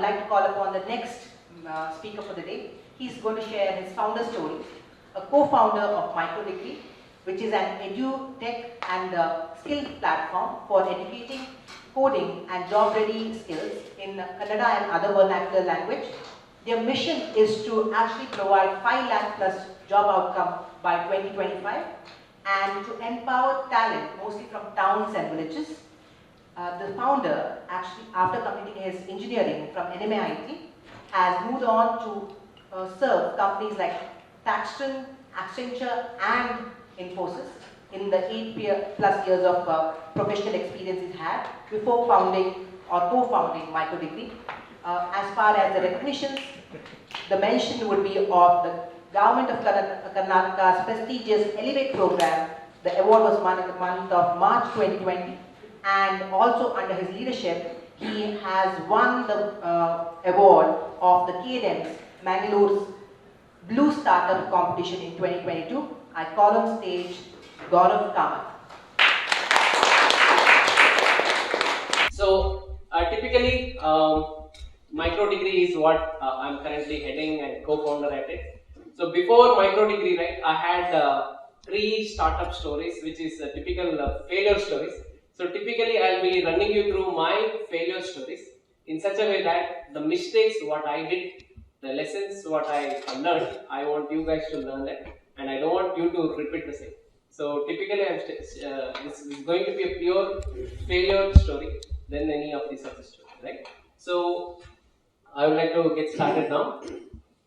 like to call upon the next speaker for the day. He's going to share his founder story, a co-founder of MicroDegree, which is an edu-tech and skill platform for educating, coding and job-ready skills in Kannada and other vernacular language. Their mission is to actually provide 5 lakh plus job outcome by 2025 and to empower talent, mostly from towns and villages. The founder, actually, after completing his engineering from NMIT, has moved on to serve companies like Taxton, Accenture, and Infosys in the 8+ years of professional experience he had before founding or co-founding MicroDegree. As far as the recognitions, the mention would be of the Government of Karnataka's prestigious Elevate program. The award was won in the month of March 2020, and also under his leadership, he has won the award of the TiE's Mangaluru's Blue Startup Competition in 2022. I call on stage Gaurav Kamath. So, typically, MicroDegree is what I'm currently heading and co-founder at it. So, before MicroDegree, right, I had 3 startup stories, which is typical failure stories. So, typically, I'll be running you through my failure stories in such a way that the mistakes, what I did, the lessons, what I learned, I want you guys to learn that, and I don't want you to repeat the same. So, typically, this is going to be a pure failure story than any of the success stories, right? So, I would like to get started now.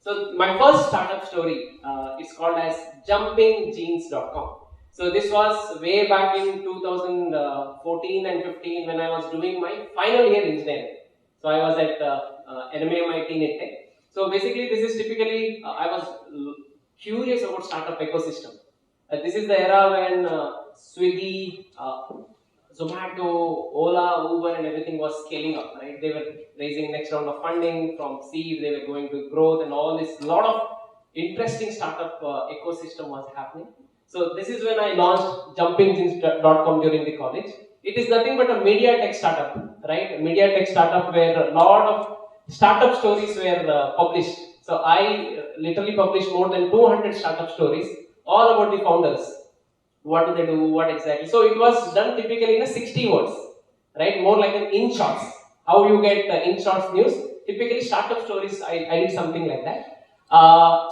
So, my first startup story is called as jumpingjeans.com. So, this was way back in 2014 and 15 when I was doing my final year engineering. So, I was at NMIT NetTech. So, basically, this is typically, I was curious about startup ecosystem. This is the era when Swiggy, Zomato, Ola, Uber and everything was scaling up, right? They were raising next round of funding from seed, they were going to growth and all this, lot of interesting startup ecosystem was happening. So this is when I launched jumpingjeans.com during the college. It is nothing but a media tech startup, right? A media tech startup where a lot of startup stories were published. So I literally published more than 200 startup stories, all about the founders. What do they do, what exactly. So it was done typically in a 60 words, right? More like an in shots. How you get in shots news. Typically startup stories, I did something like that.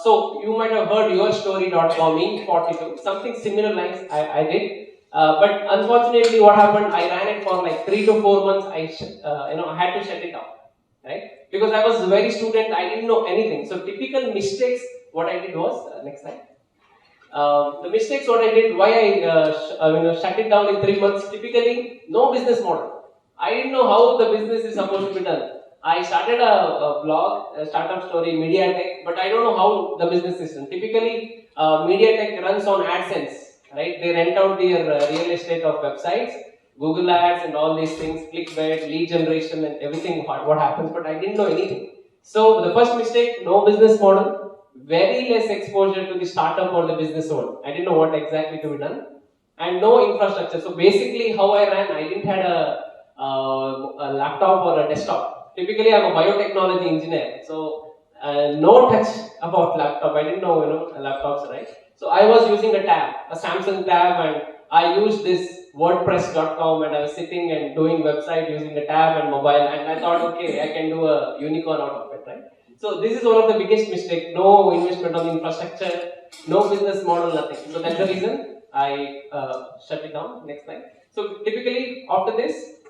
So you might have heard yourstory.com in 42, something similar lines I did. But unfortunately what happened, I ran it for like 3 to 4 months, I had to shut it down, right? Because I was a very student, I didn't know anything. So typical mistakes, what I did was, next slide. The mistakes what I did, why I shut it down in 3 months, typically no business model. I didn't know how the business is supposed to be done. I started a blog, a startup story, Media Tech, but I don't know how the business is done. Typically, Media Tech runs on AdSense, right? They rent out their real estate of websites, Google Ads and all these things, clickbait, lead generation and everything, what happens, but I didn't know anything. So the first mistake, no business model, very less exposure to the startup or the business world. I didn't know what exactly to be done, and no infrastructure. So basically, how I ran, I didn't had a laptop or a desktop. Typically, I'm a biotechnology engineer, so no touch about laptop. I didn't know, laptops, right? So I was using a tab, a Samsung tab, and I used this WordPress.com, and I was sitting and doing website using a tab and mobile, and I thought, okay, I can do a unicorn out of it, right? So this is one of the biggest mistakes. No investment on infrastructure, no business model, nothing. So that's the reason I shut it down. Next slide. So typically after this,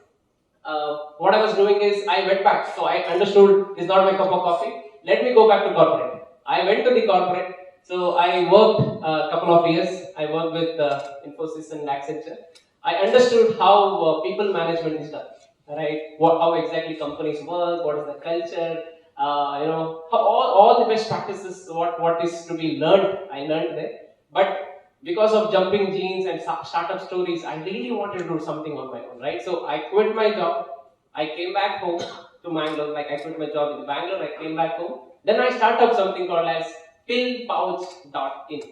what I was doing is I went back. So I understood it's not my cup of coffee. Let me go back to corporate. I went to the corporate. So I worked a couple of years. I worked with Infosys and Accenture. I understood how people management is done, right? How exactly companies work, what is the culture, all the best practices, what is to be learned, I learned there. But because of jumping jeans and startup stories, I really wanted to do something on my own, right? So I quit my job. I came back home to Mangaluru, like I quit my job in Bangalore, I came back home. Then I started up something called as pillpouch.in.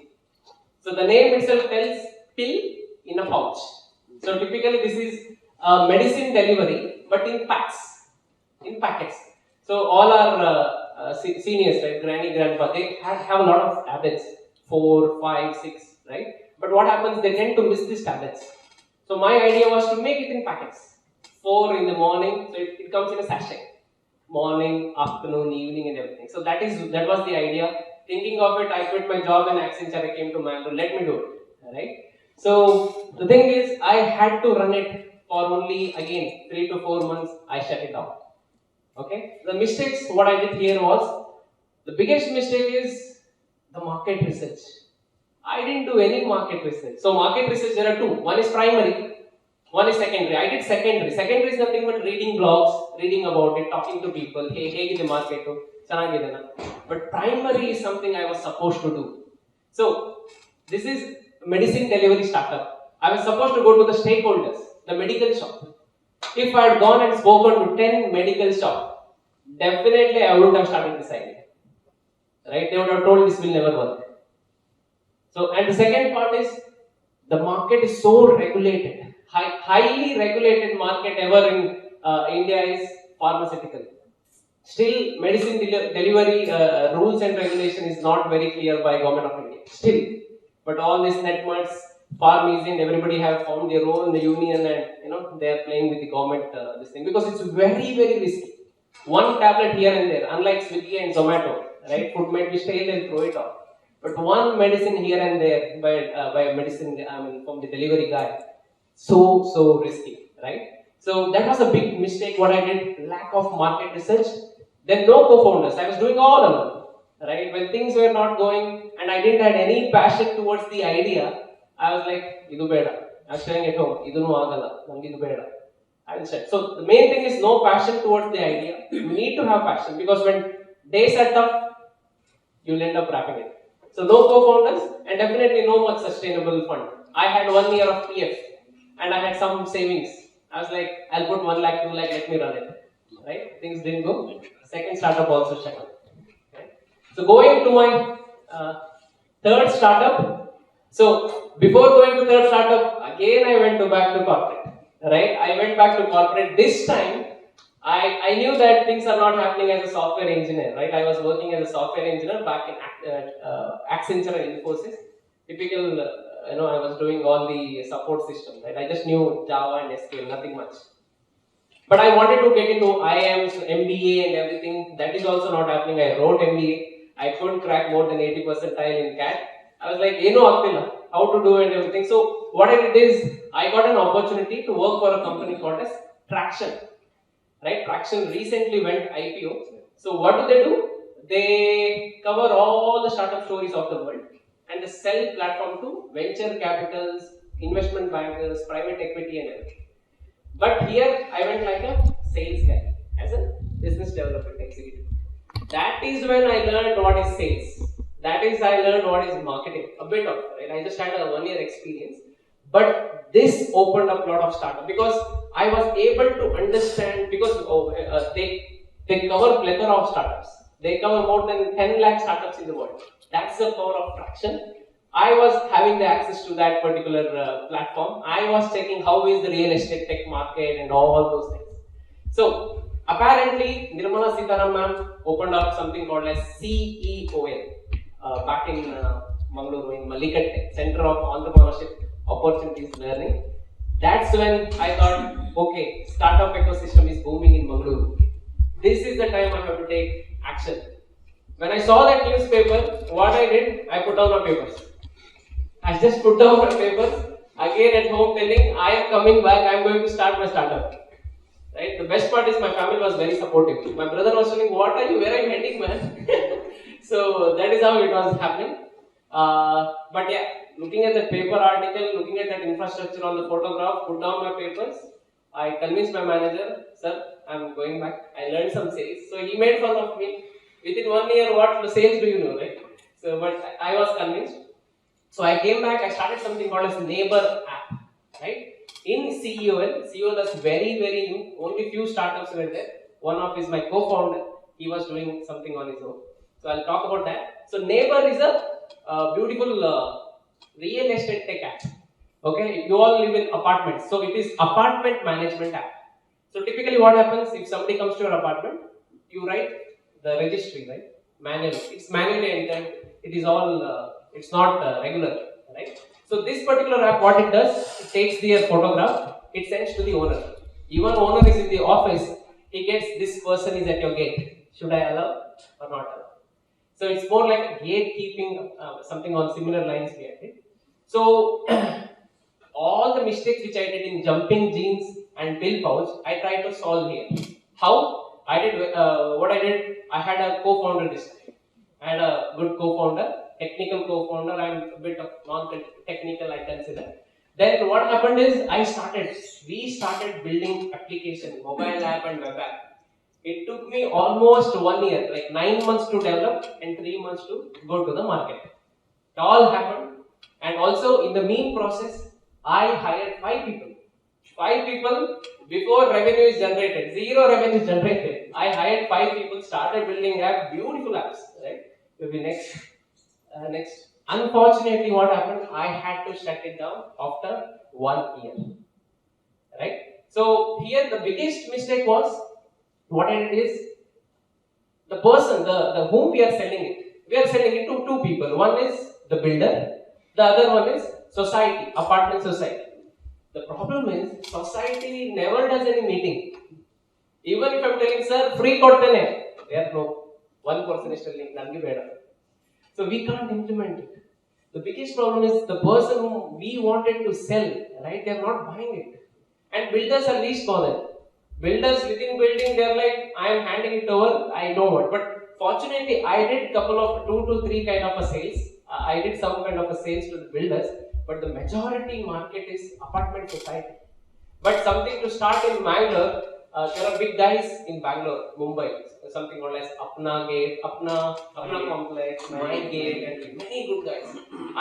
So the name itself tells pill in a pouch. So typically this is medicine delivery, but in packs, in packets. So all our seniors, right, granny, grandpa, they have a lot of tablets, 4, 5, 6, right? But what happens, they tend to miss these tablets. So my idea was to make it in packets. 4 in the morning, so it comes in a sachet. Morning, afternoon, evening and everything. So that was the idea. Thinking of it, I quit my job in Accenture, I came to Mangaluru, let me do it, right? So the thing is, I had to run it for only, again, 3 to 4 months, I shut it down. Okay? The mistakes, what I did here was, the biggest mistake is the market research. I didn't do any market research. So market research, there are two. One is primary, one is secondary. I did secondary. Secondary is nothing but reading blogs, reading about it, talking to people. Hey, hey, the market. But primary is something I was supposed to do. So this is medicine delivery startup. I was supposed to go to the stakeholders, the medical shop. If I had gone and spoken to 10 medical shops, definitely I wouldn't have started this idea. Right? They would have told this will never work. So, and the second part is the market is so regulated. Highly regulated market ever in India is pharmaceutical. Still, medicine delivery rules and regulation is not very clear by government of India. Still, but all these networks, pharmacy and everybody have found their role in the union, and they are playing with the government this thing because it's very very risky. One tablet here and there, unlike Swiggy and Zomato, right? Food might be stale and throw it off. But one medicine here and there by a medicine, from the delivery guy, so risky, right? So that was a big mistake. What I did, lack of market research. Then no co-founders. I was doing all alone, right? When things were not going, and I didn't have any passion towards the idea, I was like, "Idu beda." I was staying at home. "Idu no agala. Namge idu beda." I will say. So the main thing is no passion towards the idea. You need to have passion because when days are tough, you'll end up wrapping it. So no co-founders and definitely no much sustainable fund. I had 1 year of PF and I had some savings. I was like, I'll put 1 lakh, 2 lakh, let me run it. Right? Things didn't go. Second startup also shut down. Right? So going to my third startup. So before going to third startup, again I went back to corporate. Right? I went back to corporate. This time I knew that things are not happening as a software engineer, right? I was working as a software engineer back in Accenture and Infosys. Typical, I was doing all the support systems, right? I just knew Java and SQL, nothing much. But I wanted to get into IIMs, MBA and everything. That is also not happening. I wrote MBA. I couldn't crack more than 80 percentile in CAT. I was like, how to do it and everything. So what I did is, I got an opportunity to work for a company called as Traction. Right? Traction recently went IPO. So what do? They cover all the startup stories of the world and they sell platform to venture capitals, investment bankers, private equity and everything. But here I went like a sales guy as a business development executive. That is when I learned what is sales. That is I learned what is marketing. A bit of it. Right? I just had a 1 year experience. But this opened up a lot of startup because I was able to understand because they cover plethora of startups. They cover more than 10 lakh startups in the world. That's the power of Traction. I was having the access to that particular platform. I was checking how is the real estate tech market and all those things. So apparently Nirmala Sitaram ma'am opened up something called as CEOL back in Mangaluru in Malikat Tech, Center of Entrepreneurship Opportunities Learning. That's when I thought, okay, startup ecosystem is booming in Mangaluru. This is the time I have to take action. When I saw that newspaper, what I did, I put down my papers. I just put down my papers, again at home telling, I am coming back, I am going to start my startup. Right? The best part is my family was very supportive. My brother was telling, what are you, where are you heading, man? So that is how it was happening. But yeah, looking at the paper article, looking at that infrastructure on the photograph, put down my papers. I convinced my manager, sir, I'm going back. I learned some sales. So he made fun of me. Within 1 year, what the sales do you know, right? So, but I was convinced. So I came back, I started something called as Neighbor app, right? In CEOL is very, very new. Only few startups were there. One of is my co-founder. He was doing something on his own. So I'll talk about that. So Neighbor is a beautiful real estate tech app. Okay, you all live in apartments. So it is apartment management app. So typically what happens if somebody comes to your apartment, you write the registry, right? Manually. It's manually entered. It is all. It's not regular, right? So this particular app, what it does, it takes their photograph, it sends to the owner. Even owner is in the office, he gets this person is at your gate. Should I allow or not allow? So it's more like gatekeeping, something on similar lines we did. So all the mistakes which I did in jumping jeans and pill pouch, I tried to solve here. How? I did what I did. I had a co-founder this time. I had a good co-founder, technical co-founder. I'm a bit of non-technical, I consider. Then what happened is we started building application, mobile app and web app. It took me almost 1 year, like 9 months to develop and 3 months to go to the market. It all happened. And also in the mean process, I hired 5 people. 5 people before revenue is generated, 0 revenue is generated. I hired 5 people, started building app, beautiful apps, right? Maybe next. Unfortunately, what happened? I had to shut it down after 1 year, right? So here the biggest mistake was what I did is the person, the whom we are selling it to 2 people. One is the builder, the other one is society, apartment society. The problem is society never does any meeting. Even if I'm telling sir free ಕೊಡ್ತೇನೆ, there no one person is telling ನನಗೆ ಬೇಡ. So we can't implement it. The biggest problem is the person whom we wanted to sell, right? They're not buying it. And builders are least bothered. Builders within building, they're like, I am handing it over, I know what. But fortunately, I did couple of 2 to 3 kind of a sales. I did some kind of a sales to the builders, but the majority market is apartment society. But something to start in Mangalore, there are big guys in Bangalore, Mumbai, something called as Apna Gate, Apna Complex, My Gate, and many good guys.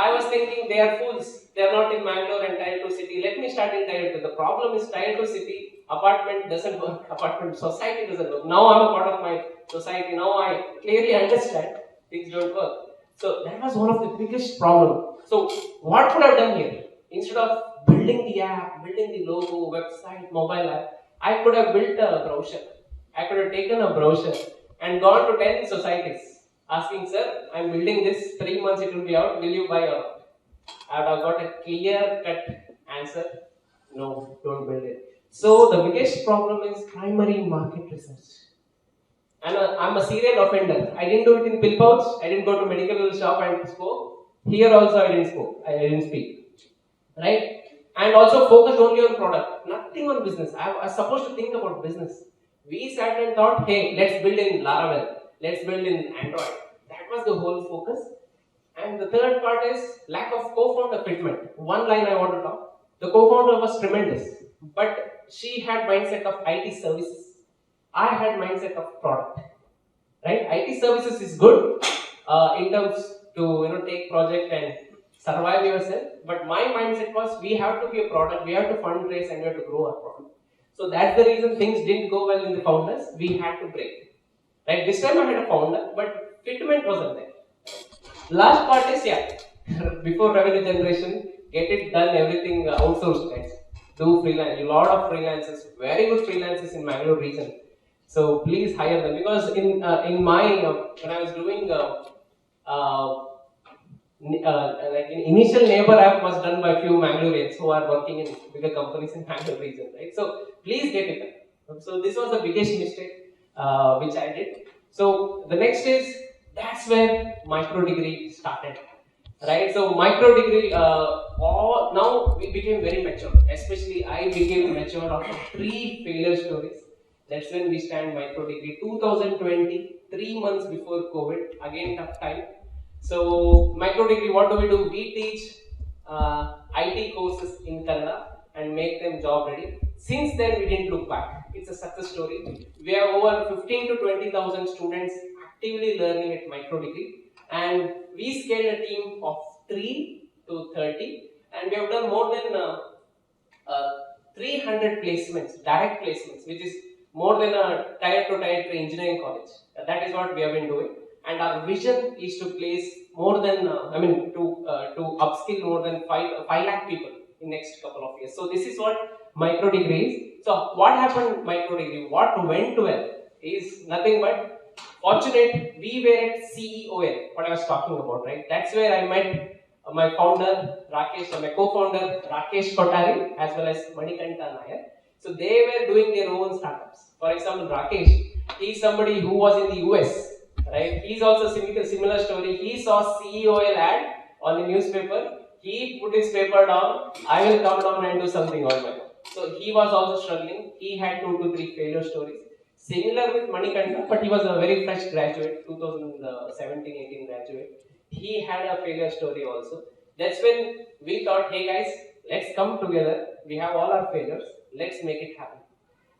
I was thinking they are fools. They are not in Mangalore and Tier 2 city. Let me start in Tier 2. The problem is Tier 2 city, apartment doesn't work, apartment society doesn't work. Now I'm a part of my society. Now I clearly understand things don't work. So that was one of the biggest problem. So what could I have done here? Instead of building the app, building the logo, website, mobile app, I could have built a brochure. I could have taken a brochure and gone to 10 societies asking, sir, I'm building this, 3 months it will be out, will you buy or not? I would have got a clear cut answer, no, don't build it. So the biggest problem is primary market research. And I'm a serial offender. I didn't do it in pill pouch, I didn't go to medical shop and spoke. Here also I didn't speak. Right? And also focused only on product, nothing on business. I was supposed to think about business. We sat and thought, hey, let's build in Laravel, let's build in Android. That was the whole focus. And the third part is lack of co-founder fitment. One line I want to talk. The co-founder was tremendous, but she had mindset of IT services. I had mindset of product. Right? IT services is good in terms to take project and survive yourself, but my mindset was we have to be a product, we have to fundraise and we have to grow our product. So that's the reason things didn't go well in the founders, we had to break. Right, this time I had a founder, but fitment wasn't there. Last part is, before revenue generation, get it done, everything outsourced guys. Do freelance, a lot of freelancers, very good freelancers in Mangaluru region. So please hire them, because in my, when I was doing like in initial neighbor app was done by few Mangaloreans who are working in bigger companies in Mangalore region, right? So please get it done. So this was the biggest mistake which I did. So the next is, that's where MicroDegree started, right? So MicroDegree, now we became very mature. Especially I became mature after 3 failure stories. That's when we stand MicroDegree. 2020, 3 months before COVID, again tough time. So MicroDegree, what do? We teach IT courses in Kannada and make them job ready. Since then, we didn't look back. It's a success story. We have over 15 to 20,000 students actively learning at MicroDegree, and we scaled a team of 3 to 30, and we have done more than 300 placements, direct placements, which is more than a Tier 2, Tier 3 engineering college. That is what we have been doing. And our vision is to place more than, to upskill more than 5 lakh people in next couple of years. So this is what MicroDegree is. So what happened MicroDegree? What went well? is nothing but fortunate. We were at CEOL, what I was talking about, right? That's where I met my founder Rakesh, my co-founder Rakesh Kotari, as well as Manikanta Nair. So they were doing their own startups. For example, Rakesh, he's somebody who was in the US, right? He's also similar story. He saw CEOL ad on the newspaper. He put his paper down. I will come down and do something on my own. So he was also struggling. He had 2 to 3 failure stories. Similar with Manikanta, but he was a very fresh graduate, 2017-18 graduate. He had a failure story also. That's when we thought, hey guys, let's come together. We have all our failures. Let's make it happen.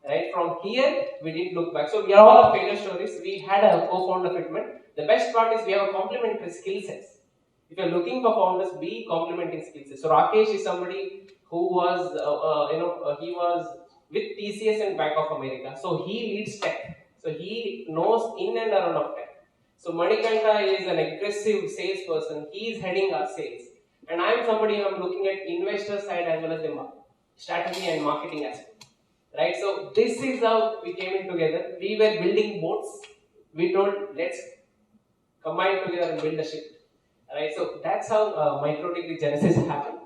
Right? From here, we didn't look back. So we are all our failure stories. We had a co-founder fitment. The best part is we have a complementary skill sets. If you're looking for founders, be complementing skill sets. So Rakesh is somebody who was, he was with TCS and Bank of America. So he leads tech. So he knows in and around of tech. So Manikanta is an aggressive salesperson. He is heading our sales. And I am somebody who am looking at investor side as well as the strategy and marketing aspect. Right? So this is how we came in together. We were building boats. We told, let's combine together and build a ship. Right? So that's how MicroDegree Genesis happened.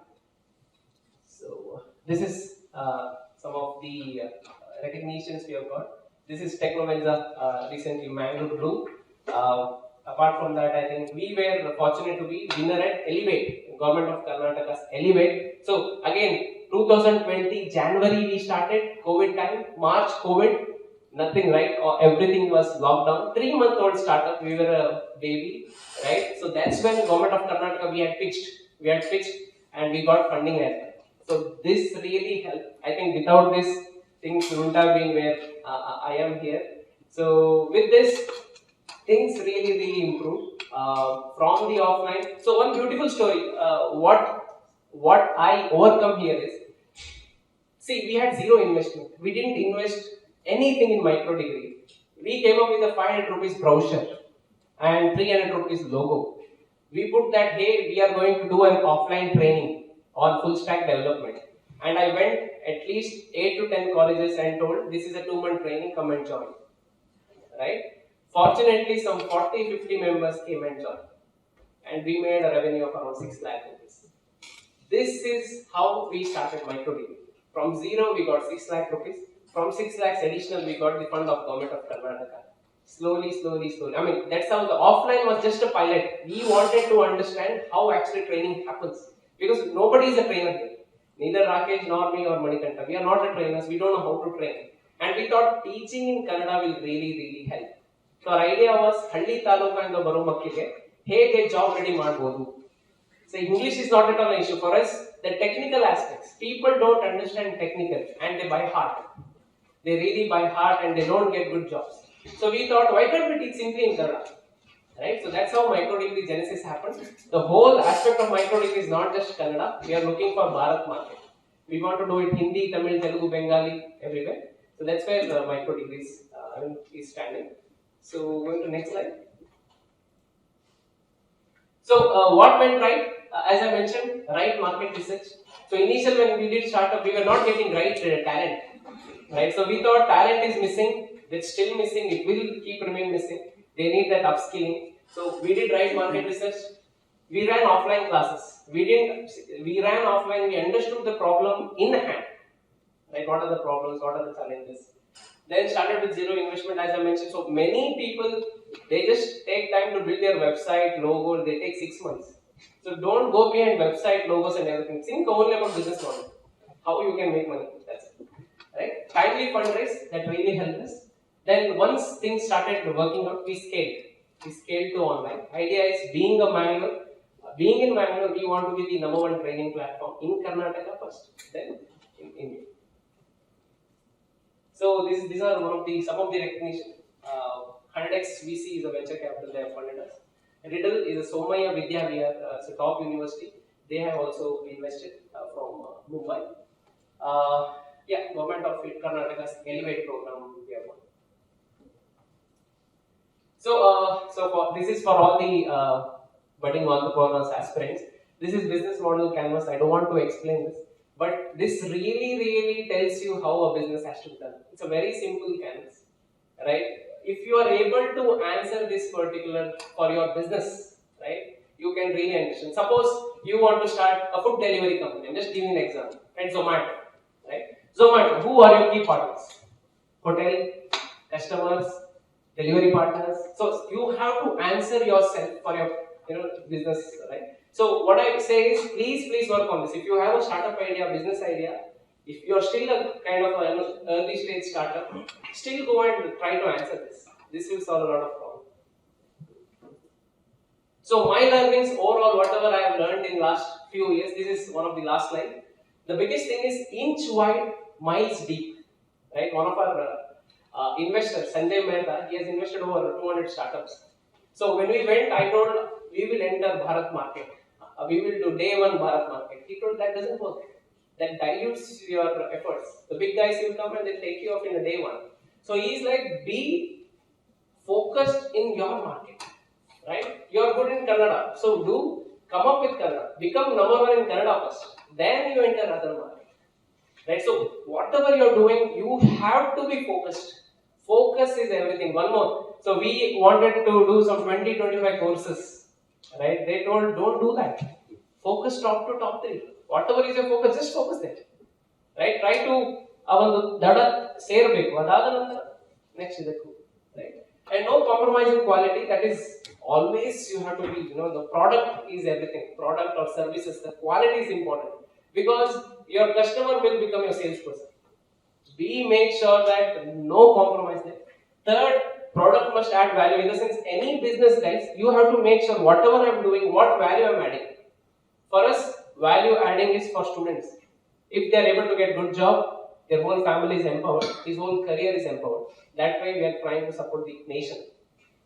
So this is some of the recognitions we have got. This is Technovenza recently Mangaluru. Apart from that, I think we were fortunate to be winner at Elevate, Government of Karnataka's Elevate. So again, 2020 January we started, COVID time, March COVID, nothing, right? Or everything was locked down. 3-month-old startup, we were a baby, right? So that's when Government of Karnataka we had pitched and we got funding as well. So this really helped. I think without this, things wouldn't have been where I am here. So with this, things really improved from the offline. So one beautiful story. What I overcome here is, see, we had zero investment. We didn't invest anything in MicroDegree. We came up with a 500 rupees brochure and 300 rupees logo. We put that, hey, we are going to do an offline training on full stack development. And I went at least 8 to 10 colleges and told, this is a 2-month training, come and join. Right? Fortunately, some 40-50 members came and joined. And we made a revenue of around 6 lakh rupees. This is how we started MicroDegree. From zero, we got 6 lakh rupees. From 6 lakhs additional, we got the fund of Government of Karnataka. Slowly. I mean, that's how the offline was just a pilot. We wanted to understand how actually training happens. Because nobody is a trainer here. Neither Rakesh nor me or Manikanta. We are not the trainers. We don't know how to train. And we thought teaching in Kannada will really help. So our idea was, Halli Taluka baro makkige hege job ready ಮಾಡಬಹುದು. So English is not at all an issue for us. The technical aspects, people don't understand technical and they by heart. They really by heart and they don't get good jobs. So we thought, why can't we teach simply in Kannada? Right? So that's how MicroDegree Genesis happened. The whole aspect of MicroDegree is not just Kannada. We are looking for Bharat market. We want to do it Hindi, Tamil, Telugu, Bengali, everywhere. So that's where MicroDegree is standing. So going to next slide. So what went right? As I mentioned, right market research. So initially when we did startup, we were not getting right talent. Right? So we thought talent is missing. It's still missing. It will remain missing. They need that upskilling. So we did right market research. We ran offline classes. We ran offline. We understood the problem in hand. Right? What are the problems? What are the challenges? Then started with zero investment, as I mentioned. So many people, they just take time to build their website, logo. They take 6 months. So don't go behind website, logos and everything. Think only about business model. How you can make money. That's it. Right? Timely fundraise, that really helped us. Then once things started working out, we scaled. We scaled to online. Idea is being in Mangaluru, we want to be the #1 training platform in Karnataka first, then in India. So these are some of the recognition. 100x VC is a venture capital, they have funded us. Riddle is a Somaya Vidya Vihar, it's a top university. They have also invested from Mumbai. Government of Karnataka's Elevate program we have won. So this is for all the budding entrepreneurs, aspirants. This is business model canvas. I don't want to explain this, but this really tells you how a business has to be done. It's a very simple canvas. right? If you are able to answer this particular for your business, right, you can really understand. Suppose you want to start a food delivery company. I'm just giving an example. And Zomato, right? Zomato, who are your key partners? Hotel, customers, delivery partners. So you have to answer yourself for your business, right? So what I say is, please work on this. If you have a startup idea, business idea, if you are still a kind of early stage startup, still go and try to answer this. This will solve a lot of problems. So my learnings overall, whatever I have learned in last few years, this is one of the last slide. The biggest thing is inch wide, miles deep. Right? One of our investors, Sanjay Mehta, he has invested over 200 startups. So when we went, I told we will enter Bharat market. We will do day one Bharat market. He told that doesn't work. That dilutes your efforts. The big guys will come and they take you off in the day one. So he's like, be focused in your market. Right? You are good in Kannada. So come up with Kannada. Become number one in Kannada first. Then you enter other market. Right? So whatever you are doing, you have to be focused. Focus is everything. One more. So we wanted to do some 20-25 courses. Right? They told, don't do that. Focus top to top 3. Whatever is your focus, just focus there. Right? Try to avandu dada ಸೇರಬೇಕು ಅದಾದ ನಂತರ next ಇದಕ್ಕೂ right and no compromise in quality. That is always you have to be, the product is everything. Product or services, the quality is important because your customer will become your salesperson. Make sure that no compromise there. Third, product must add value. In the sense, any business, guys, you have to make sure whatever I'm doing, what value I'm adding. For us, value adding is for students. If they are able to get good job, their whole family is empowered, his whole career is empowered. That way we are trying to support the nation.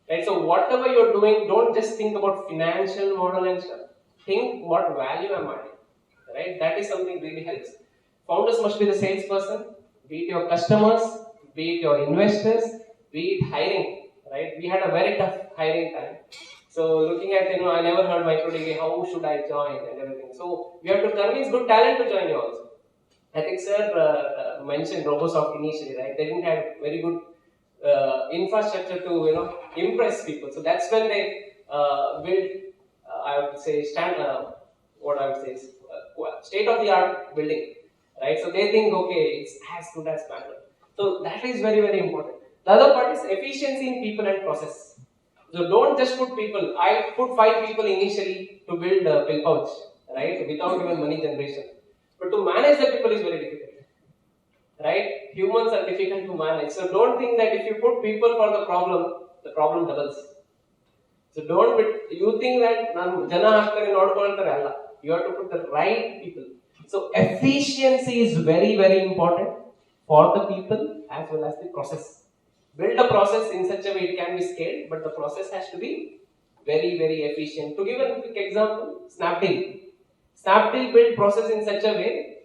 Right? So whatever you're doing, don't just think about financial model and stuff. Think what value am I adding. Right? That is something really helps. Founders must be the salesperson, be it your customers, be it your investors, be it hiring. Right? We had a very tough hiring time. So looking at, I never heard MicroDegree, how should I join and everything. So we have to convince good talent to join you also. I think sir mentioned Robosoft initially, right? They didn't have very good infrastructure to impress people. So that's when they built, I would say, state of the art building, right? So they think, okay, it's as good as Bangalore. So that is very, very important. The other part is efficiency in people and process. So don't just put people. I put 5 people initially to build a pill pouch, right? Without even money generation. But to manage the people is very difficult, right? Humans are difficult to manage. So don't think that if you put people for the problem doubles. So you think that jana haktare nodkoltare alla. You have to put the right people. So efficiency is very, very important for the people as well as the process. Build a process in such a way it can be scaled, but the process has to be very, very efficient. To give a quick example, Snapdeal. Snapdeal built process in such a way,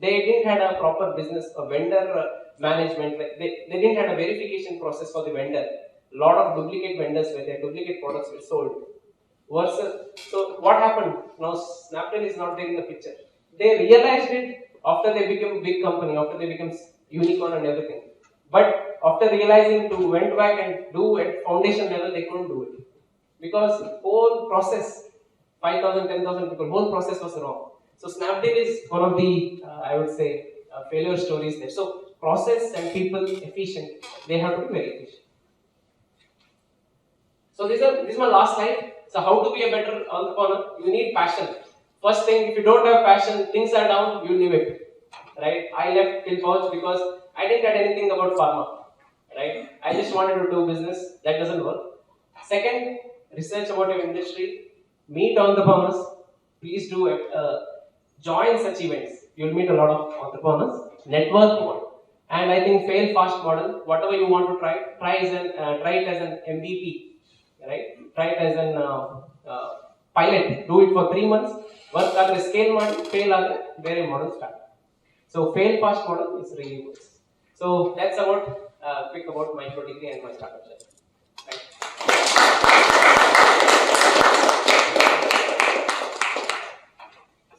they didn't have a proper business, a vendor management. They didn't have a verification process for the vendor. A lot of duplicate vendors where their duplicate products were sold. So what happened? Now Snapdeal is not there in the picture. They realized it after they became a big company, after they became unicorn and everything. But after realizing to went back and do at foundation level, they couldn't do it. Because whole process, 5,000, 10,000 people, whole process was wrong. So Snapdeal is one of the, I would say, failure stories there. So process and people efficient, they have to be very efficient. So this is my last slide. So how to be a better entrepreneur? You need passion. First thing, if you don't have passion, things are down, you leave it. Right? I left Till Pouch because I didn't get anything about pharma. Right? I just wanted to do business. That doesn't work. Second, research about your industry. Meet entrepreneurs. Please do join such events. You'll meet a lot of entrepreneurs. Network more. And I think fail fast model. Whatever you want to try it as an MVP. Right? Try it as an pilot. Do it for 3 months. Work at the scale model. Fail at the model start. So fail fast model is really good. So that's about quick about MicroDegree and my startup journey. Thank you.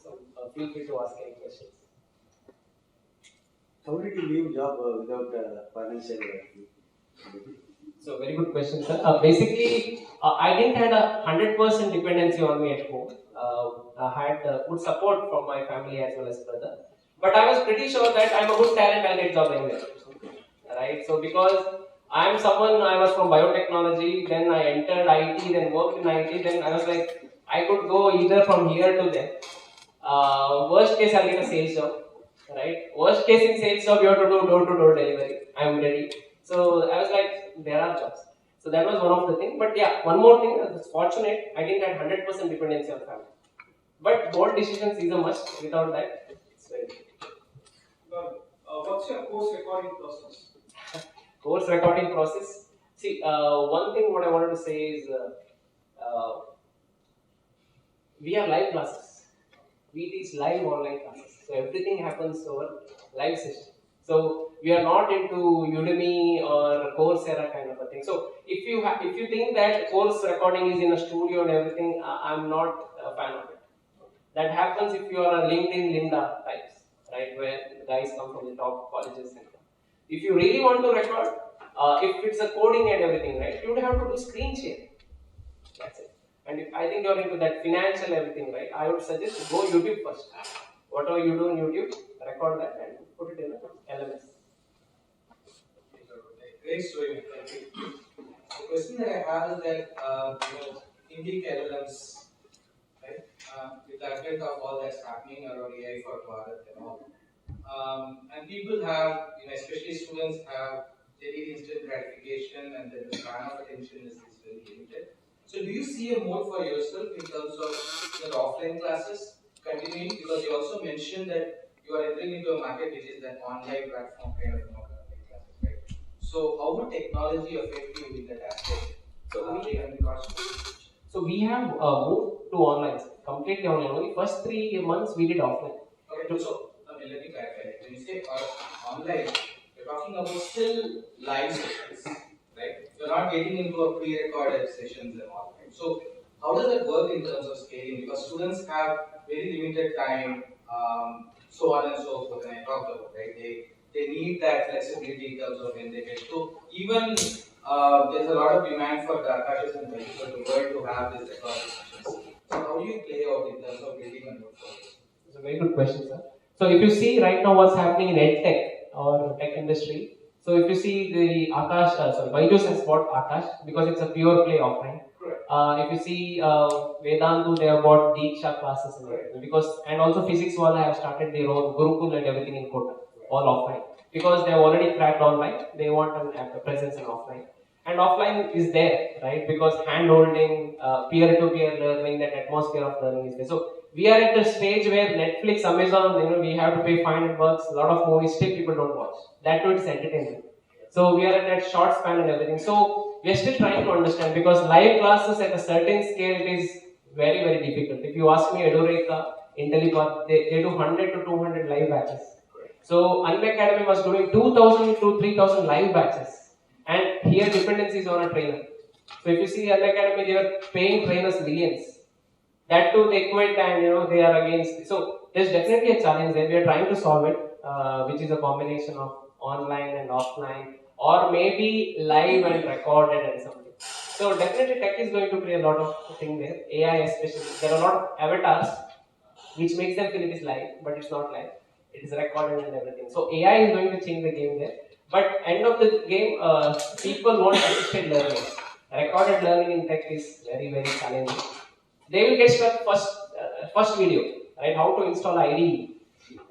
So feel free to ask any questions. How did you leave job without financial? So very good question, sir. Basically, I didn't had a 100% dependency on me at home. I had good support from my family as well as brother. But I was pretty sure that I'm a good talent, I'll get job anywhere. Right? So because I'm someone, I was from biotechnology, then I entered IT, then worked in IT, then I was like, I could go either from here to there. Worst case, I'll get a sales job, right? Worst case in sales job, you have to do door-to-door delivery. I'm ready. So I was like, there are jobs. So that was one of the things. But yeah, one more thing. I was fortunate. I didn't have 100% dependency on family. But bold decisions is a must. Without that, it's very difficult. What's your course recording process? Course recording process. See, one thing what I wanted to say is we are live classes. We teach live online classes. So everything happens over live session. So we are not into Udemy or Coursera kind of a thing. So if you think that course recording is in a studio and everything, I'm not a fan of it. That happens if you are a LinkedIn Linda types, right, where the guys come from the top colleges. And if you really want to record, if it's a coding and everything, right, you would have to do screen share. That's it. And if I think you're into that financial everything, right, I would suggest go YouTube first. Whatever you do on YouTube, record that and put it in a LMS. Great story. Thank you. The question that I have is that Indic LLMs, right? With the advent of all that's happening around AI for Bharat and all, and people have, especially students have very instant gratification, and the span of attention is very limited. So, do you see a mode for yourself in terms of the offline classes continuing? Because you also mentioned that you are entering into a market which is an online platform kind of classes, right? So, how would technology affect you in that aspect? So we have moved to online, completely online. Only first 3 months we did offline. Okay, so let me clarify. When you say online, you're talking about still live sessions, right? You're not getting into a pre-recorded sessions and all, right? So how does that work in terms of scaling? Because students have very limited time, so on and so forth. And I talked about, right? They need that flexibility in terms of when they get. So even there's a lot of demand for the Akashas and for the world to have this recorded sessions. So how do you play out in terms of building a node for this? It's a very good question, sir. So if you see right now what's happening in EdTech or tech industry, so if you see the Byju's has bought Akash because it's a pure play offline. If you see Vedantu, they have bought Deeksha classes and everything because, and also Physics Wala have started their own Gurukul and everything in Kota, all offline. Because they have already cracked online, they want a presence in offline. And offline is there, right? Because hand holding, peer-to-peer learning, that atmosphere of learning is there. So we are at the stage where Netflix, Amazon, we have to pay $500, a lot of movies still people don't watch. That too, it's entertainment. So we are at that short span and everything. So we are still trying to understand because live classes at a certain scale it is very, very difficult. If you ask me, Edureka, Intellipath, they do 100 to 200 live batches. So Unacademy was doing 2,000 to 3,000 live batches. And here dependency is on a trainer. So if you see Unacademy, they are paying trainers millions. That too they quit and they are against. So there's definitely a challenge there. We are trying to solve it, which is a combination of online and offline, or maybe live and recorded and something. So definitely tech is going to play a lot of thing there. AI especially. There are a lot of avatars which makes them feel it is live, but it's not live. It is recorded and everything. So AI is going to change the game there. But end of the game, people want assisted learning. Recorded learning in tech is very, very challenging. They will get stuck first video, right? How to install IDE,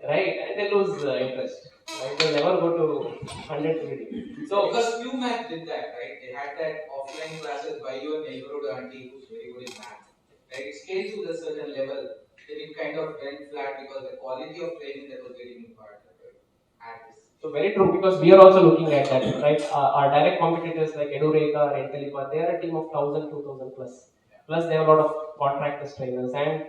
right? And they lose interest. Right? They'll never go to 100 video. So because QMath did that, right? They had that offline classes by your neighborhood auntie who's very good in math. Right? It scaled to a certain level, then it kind of went flat because the quality of training that was getting imparted at this. So very true, because we are also looking at that, right? Our direct competitors like Edureka or Intellipath, they are a team of 1,000, 2,000 plus. Plus they have a lot of contractors, trainers, and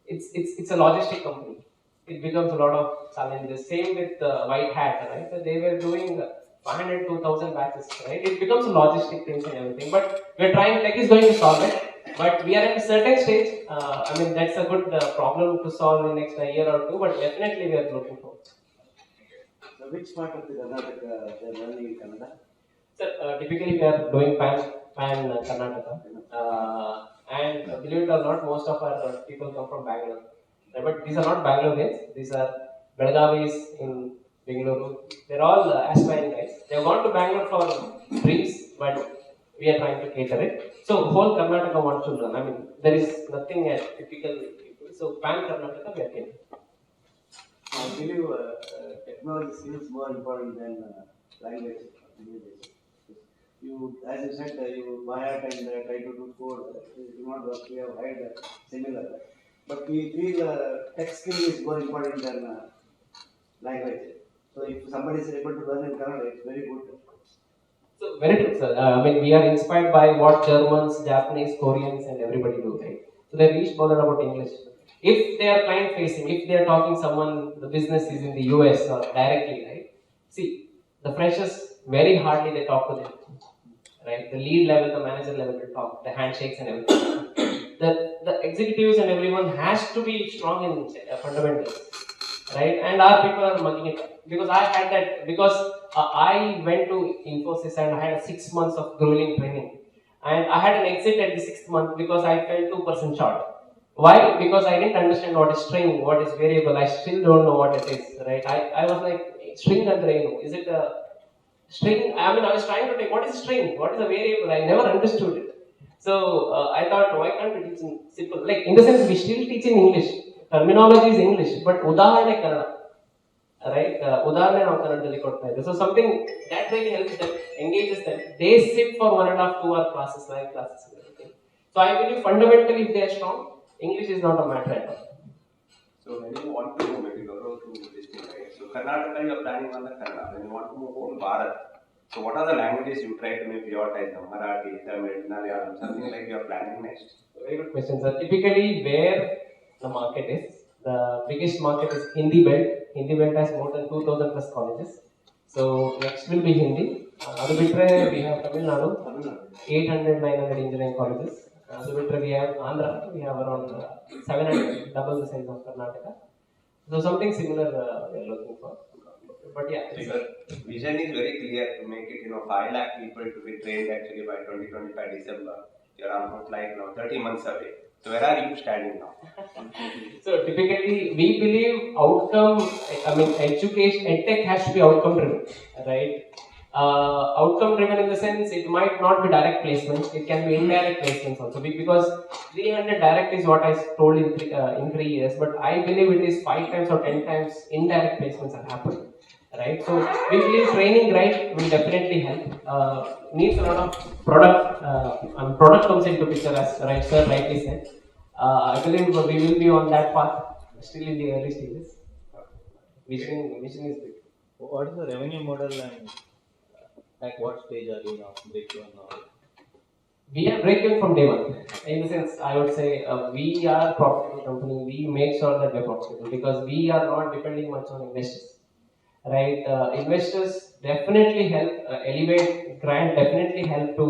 it's a logistic company. It becomes a lot of challenges. Same with White Hat, right? They were doing 500, 2,000 batches, right? It becomes a logistic things and everything. But we're trying, tech is going to solve it. But we are at a certain stage. That's a good problem to solve in the next year or two. But definitely we are looking for. So which part of the Karnataka they are learning in Kannada? So typically we are doing pan Karnataka, and believe it or not, most of our people come from Bangalore. But these are not Bangaloreans; these are Belagavis in Mangaluru. They're all aspiring guys. They have gone to Bangalore for dreams, but we are trying to cater it. So whole Karnataka wants to learn. I mean, there is nothing as typical people. So pan Karnataka we are catering. I believe technology skills more important than language. You, as you said, you buy it and try to do code. It will not work. We have hired similar, but we feel tech skill is more important than language. So if somebody is able to learn in Kannada, it's very good. So very true, sir. I mean, we are inspired by what Germans, Japanese, Koreans, and everybody do, right? So they're least bothered about English. If they are client facing, if they are talking someone, the business is in the US or directly, right? See, the freshers very hardly they talk to them, right? The lead level, the manager level will talk, the handshakes and everything. The executives and everyone has to be strong in fundamentals, right? And our people are mugging it up. Because I had that, because I went to Infosys and I had 6 months of grueling training. And I had an exit at the 6th month because I fell 2% short. Why? Because I didn't understand what is string, what is variable. I still don't know what it is, right? I was like, string and is it a string? I mean, I was trying to take, what is string? What is a variable? I never understood it. So I thought, why can't we teach in simple? Like, in the sense, we still teach in English. Terminology is English, but udaharane Kannada. Right? Udaharane ನಾವು ಕನ್ನಡದಲ್ಲಿ ಕೊಡ್ತಾ ಇದ್ದೀವಿ. So something that really helps them, engages them. They sit for 1.5 2 hour classes, live classes and everything. So I believe fundamentally if they are strong, English is not a matter at all. So when you want to maybe go to this thing, right? So Karnataka you are planning on the Kannada. When you want to move on Bharat, so what are the languages you try to maybe prioritize now? Marathi, Tamil, Malayalam, something like you are planning next? Very good question, sir. Typically, where the market is, the biggest market is Hindi belt. Hindi belt has more than 2,000 plus colleges. So next will be Hindi. Other bit we have Tamil Nadu, 800, 900 engineering colleges. Other bit we have Andhra, we have around 700, double the size of Karnataka. So something similar we are looking for. But yeah, so your vision is very clear to make it, 5 lakh people to be trained actually by 2025 December. You're almost like 30 months away. So where are you standing now? So typically we believe outcome, I mean education, edtech has to be outcome driven, right? Outcome driven in the sense it might not be direct placements, it can be indirect placements also. Because 300 direct is what I told in 3 years, but I believe it is 5 times or 10 times indirect placements are happening. Right, so we believe training right will definitely help. Needs a lot of product. Product comes into picture, as right sir rightly said. I believe we will be on that path, still in the early stages. Vision is big. What is the revenue model and at what stage are you now? Break-even now? We are break-even from day one. In the sense, I would say we are a profitable company. We make sure that we are profitable because we are not depending much on investors. Right, investors definitely help elevate, grant definitely help to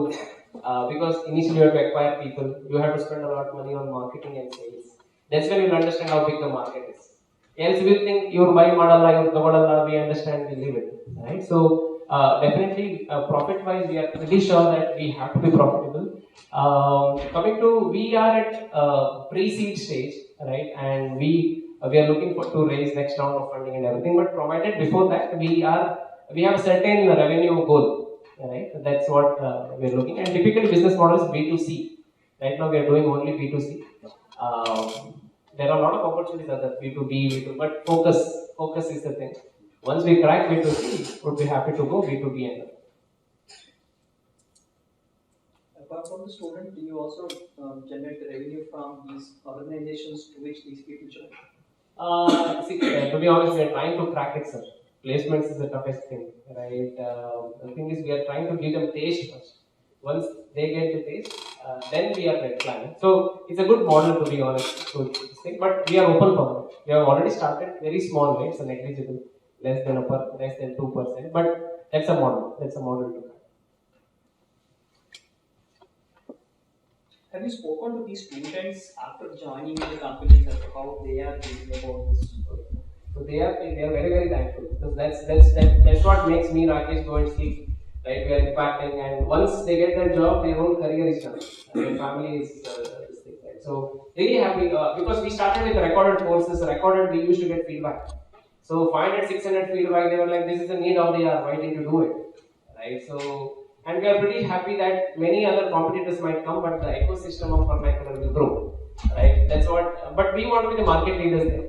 because initially you have to acquire people, you have to spend a lot of money on marketing and sales. That's when you'll understand how big the market is. Else we think your buy model, we understand, we leave it. Right, so definitely profit wise we are pretty sure that we have to be profitable. Coming to, we are at pre-seed stage, right, and we are looking to raise next round of funding and everything, but provided before that we have a certain revenue goal, right? That's what we are looking. And typically business model is B2C. Right now we are doing only B2C. There are a lot of opportunities other B2B, B2, but focus is the thing. Once we crack B2C, would be happy to go B2B and apart from the student, do you also generate the revenue from these organizations to which these people join? See, to be honest, we are trying to crack it, sir. Placements is the toughest thing, right? The thing is, we are trying to give them taste first. Once they get the taste, then we are planning. So it's a good model, to be honest, to this thing. But we are open for it. We have already started very small, right? It's negligible, less than 2%. But that's a model. That's a model to crack. Have you spoken to these students after joining the companies as to how they are feeling about this? So they are very, very thankful because that's what makes me, Rakesh, go and sleep right? We are impacting, and once they get their job, their whole career is done. Their family is this thing, right? So really happy because we started with recorded courses. Recorded, we used to get feedback. So 500, 600 feedback. They were like, "This is the need of the hour. Why did you do it?" Right? So. And we are pretty happy that many other competitors might come, but the ecosystem of vernacular will grow, right? That's what. But we want to be the market leaders there,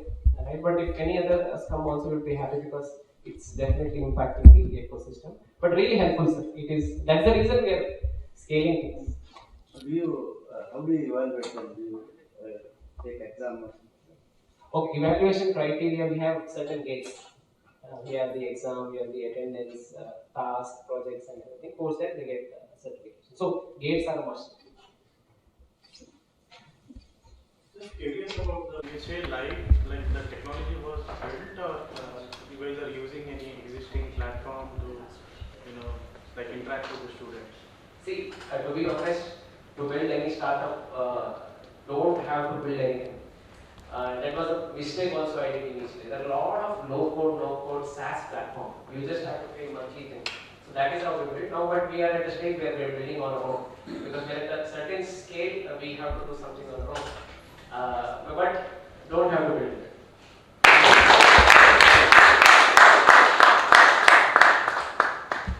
right? But if any others come, also we'll be happy because it's definitely impacting the ecosystem. But really helpful, sir. It is. That's the reason we are scaling things. How do you evaluate them? Do you take exam? Okay, evaluation criteria. We have certain gates. We have the exam, we have the attendance, task, projects, and everything. Post that they get certification. So gates are a must. Just curious about the you say live, like the technology was built, or you guys are using any existing platform to, like interact with the students? See, to be honest, to build any startup, don't have to build anything. That was a mistake also I did initially. There are a lot of no-code SaaS platform. You just have to pay monthly thing. So that is how we build it now. But we are at a stage where we are building on our own because we are at a certain scale. We have to do something on our own. But don't have